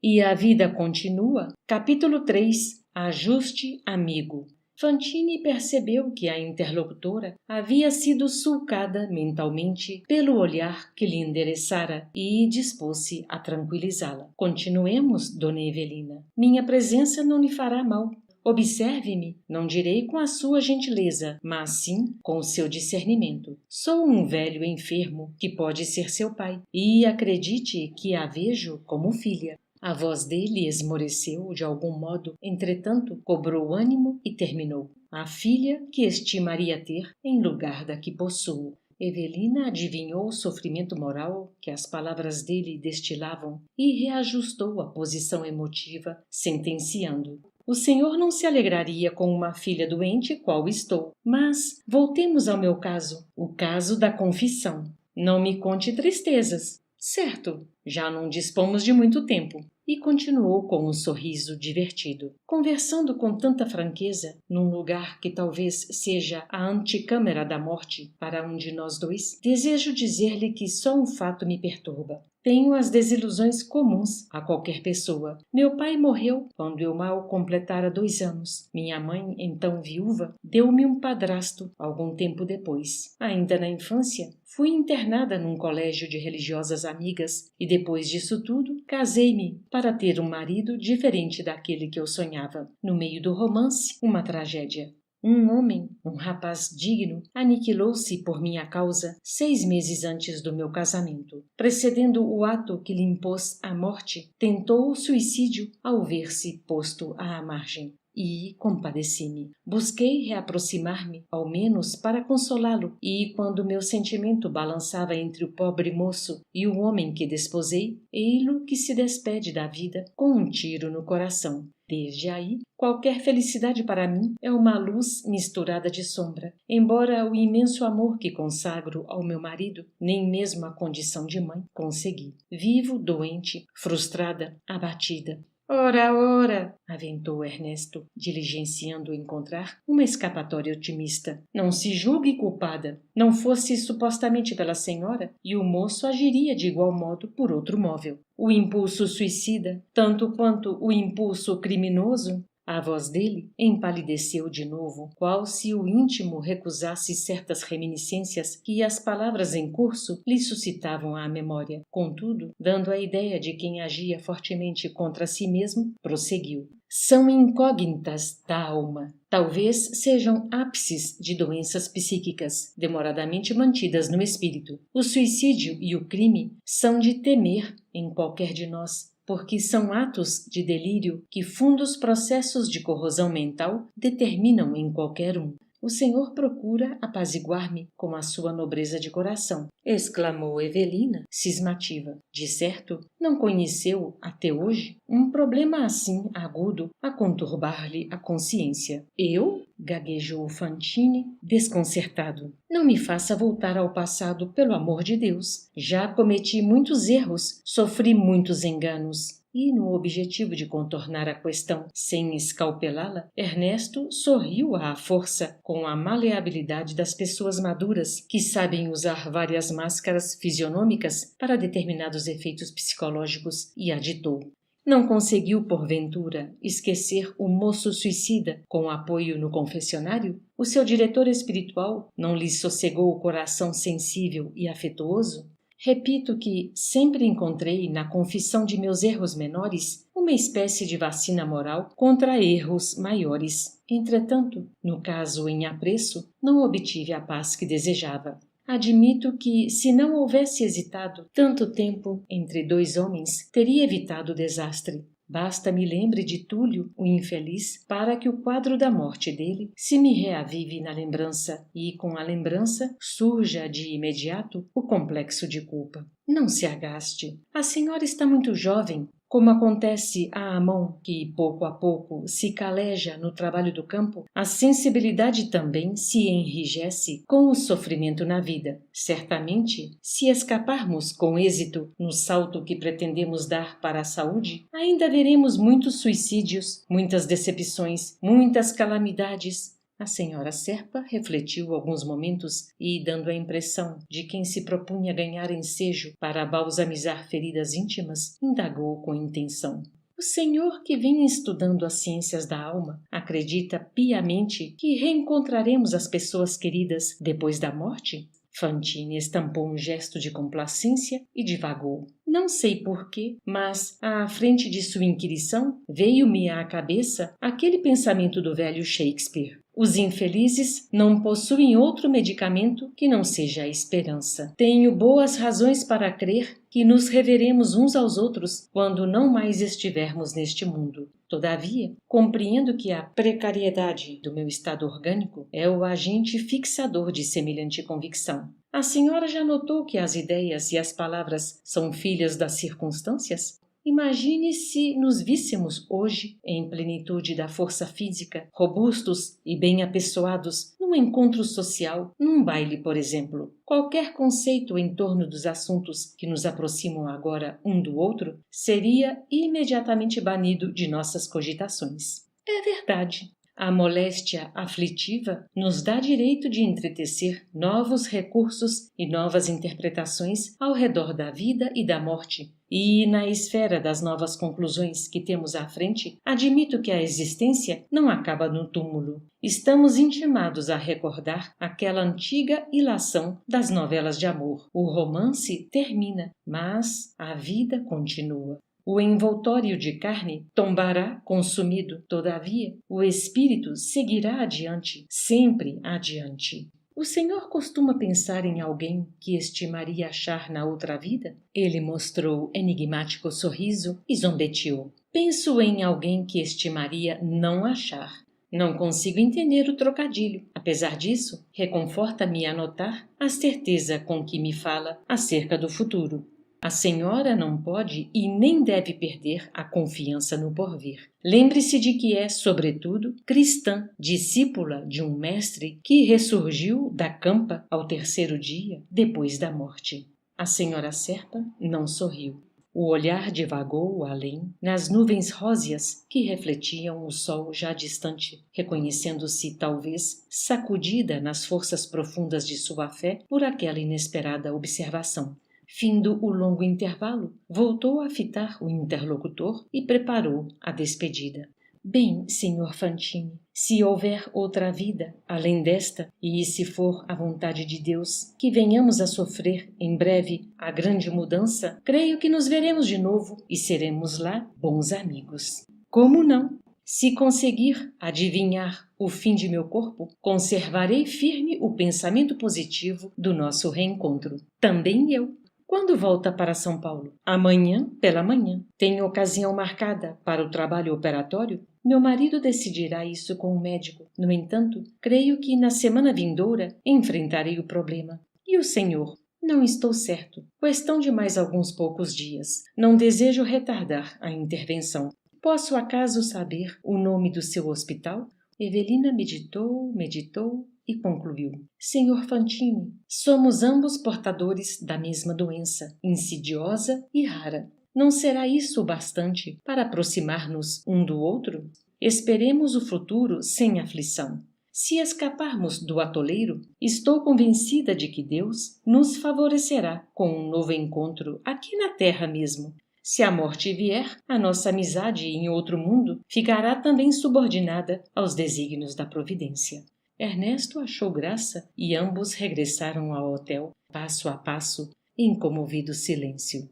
E a vida continua. Capítulo 3. Ajuste amigo. Fantine percebeu que a interlocutora havia sido sulcada mentalmente pelo olhar que lhe endereçara e dispôs-se a tranquilizá-la. Continuemos, dona Evelina. Minha presença não lhe fará mal. Observe-me, não direi com a sua gentileza, mas sim com o seu discernimento. Sou um velho enfermo que pode ser seu pai, e acredite que a vejo como filha. A voz dele esmoreceu de algum modo, entretanto, cobrou ânimo e terminou. A filha que estimaria ter em lugar da que possuo. Evelina adivinhou o sofrimento moral que as palavras dele destilavam e reajustou a posição emotiva, sentenciando. O senhor não se alegraria com uma filha doente qual estou. Mas voltemos ao meu caso, o caso da confissão. Não me conte tristezas. Certo, já não dispomos de muito tempo. E continuou com um sorriso divertido, conversando com tanta franqueza, num lugar que talvez seja a antecâmara da morte para um de nós dois. Desejo dizer-lhe que só um fato me perturba. Tenho as desilusões comuns a qualquer pessoa. Meu pai morreu quando eu mal completara 2 anos. Minha mãe, então viúva, deu-me um padrasto algum tempo depois. Ainda na infância, fui internada num colégio de religiosas amigas e depois disso tudo, casei-me para ter um marido diferente daquele que eu sonhava. No meio do romance, uma tragédia. Um homem, um rapaz digno, aniquilou-se por minha causa 6 meses antes do meu casamento. Precedendo o ato que lhe impôs a morte, tentou o suicídio ao ver-se posto à margem. E compadeci-me. Busquei reaproximar-me, ao menos para consolá-lo, e quando meu sentimento balançava entre o pobre moço e o homem que desposei, ei-lo que se despede da vida com um tiro no coração. Desde aí, qualquer felicidade para mim é uma luz misturada de sombra, embora o imenso amor que consagro ao meu marido, nem mesmo a condição de mãe, consegui. Vivo doente, frustrada, abatida. Ora, aventou Ernesto, diligenciando encontrar uma escapatória otimista. Não se julgue culpada. Não fosse supostamente pela senhora, e o moço agiria de igual modo por outro móvel. O impulso suicida, tanto quanto o impulso criminoso. A voz dele empalideceu de novo, qual se o íntimo recusasse certas reminiscências que as palavras em curso lhe suscitavam à memória. Contudo, dando a ideia de quem agia fortemente contra si mesmo, prosseguiu. São incógnitas da alma. Talvez sejam ápices de doenças psíquicas, demoradamente mantidas no espírito. O suicídio e o crime são de temer em qualquer de nós, porque são atos de delírio que fundos processos de corrosão mental determinam em qualquer um. O senhor procura apaziguar-me com a sua nobreza de coração, exclamou Evelina, cismativa. De certo, não conheceu, até hoje, um problema assim agudo a conturbar-lhe a consciência. Eu? Gaguejou Fantine, desconcertado. Não me faça voltar ao passado, pelo amor de Deus. Já cometi muitos erros, sofri muitos enganos. E, no objetivo de contornar a questão sem escalpelá-la, Ernesto sorriu à força, com a maleabilidade das pessoas maduras que sabem usar várias máscaras fisionômicas para determinados efeitos psicológicos, e aditou. Não conseguiu, porventura, esquecer o moço suicida com apoio no confessionário? O seu diretor espiritual não lhe sossegou o coração sensível e afetuoso? Repito que sempre encontrei na confissão de meus erros menores uma espécie de vacina moral contra erros maiores. Entretanto, no caso em apreço, não obtive a paz que desejava. Admito que, se não houvesse hesitado tanto tempo entre 2 homens, teria evitado o desastre. Basta me lembre de Túlio, o infeliz, para que o quadro da morte dele se me reavive na lembrança e, com a lembrança, surja de imediato o complexo de culpa. Não se agaste. A senhora está muito jovem. Como acontece à mão que, pouco a pouco, se caleja no trabalho do campo, a sensibilidade também se enrijece com o sofrimento na vida. Certamente, se escaparmos com êxito no salto que pretendemos dar para a saúde, ainda veremos muitos suicídios, muitas decepções, muitas calamidades. A senhora Serpa refletiu alguns momentos e, dando a impressão de quem se propunha ganhar ensejo para balsamizar feridas íntimas, indagou com intenção. O senhor, que vinha estudando as ciências da alma, acredita piamente que reencontraremos as pessoas queridas depois da morte? Fantine estampou um gesto de complacência e divagou. Não sei porquê, mas, à frente de sua inquirição, veio-me à cabeça aquele pensamento do velho Shakespeare. Os infelizes não possuem outro medicamento que não seja a esperança. Tenho boas razões para crer que nos reveremos uns aos outros quando não mais estivermos neste mundo. Todavia, compreendo que a precariedade do meu estado orgânico é o agente fixador de semelhante convicção. A senhora já notou que as ideias e as palavras são filhas das circunstâncias? Imagine se nos víssemos hoje, em plenitude da força física, robustos e bem apessoados, num encontro social, num baile, por exemplo. Qualquer conceito em torno dos assuntos que nos aproximam agora um do outro seria imediatamente banido de nossas cogitações. É verdade. A moléstia aflitiva nos dá direito de entretecer novos recursos e novas interpretações ao redor da vida e da morte. E, na esfera das novas conclusões que temos à frente, admito que a existência não acaba no túmulo. Estamos intimados a recordar aquela antiga ilação das novelas de amor. O romance termina, mas a vida continua. O envoltório de carne tombará consumido, todavia, o espírito seguirá adiante, sempre adiante. O senhor costuma pensar em alguém que estimaria achar na outra vida? Ele mostrou enigmático sorriso e zombeteou. Penso em alguém que estimaria não achar. Não consigo entender o trocadilho. Apesar disso, reconforta-me a notar a certeza com que me fala acerca do futuro. A senhora não pode e nem deve perder a confiança no porvir. Lembre-se de que é, sobretudo, cristã, discípula de um mestre que ressurgiu da campa ao terceiro dia depois da morte. A senhora Serpa não sorriu. O olhar divagou além, nas nuvens róseas que refletiam o sol já distante, reconhecendo-se, talvez, sacudida nas forças profundas de sua fé por aquela inesperada observação. Findo o longo intervalo, voltou a fitar o interlocutor e preparou a despedida. Bem, Sr. Fantine, se houver outra vida, além desta, e se for a vontade de Deus, que venhamos a sofrer, em breve, a grande mudança, creio que nos veremos de novo e seremos lá bons amigos. Como não? Se conseguir adivinhar o fim de meu corpo, conservarei firme o pensamento positivo do nosso reencontro. Também eu. Quando volta para São Paulo? Amanhã, pela manhã. Tem ocasião marcada para o trabalho operatório? Meu marido decidirá isso com o médico. No entanto, creio que na semana vindoura enfrentarei o problema. E o senhor? Não estou certo. Questão de mais alguns poucos dias. Não desejo retardar a intervenção. Posso acaso saber o nome do seu hospital? Evelina meditou e concluiu. Senhor Fantine, somos ambos portadores da mesma doença, insidiosa e rara. Não será isso o bastante para aproximar-nos um do outro? Esperemos o futuro sem aflição. Se escaparmos do atoleiro, estou convencida de que Deus nos favorecerá com um novo encontro aqui na terra mesmo. Se a morte vier, a nossa amizade em outro mundo ficará também subordinada aos desígnios da providência. Ernesto achou graça e ambos regressaram ao hotel, passo a passo, em comovido silêncio.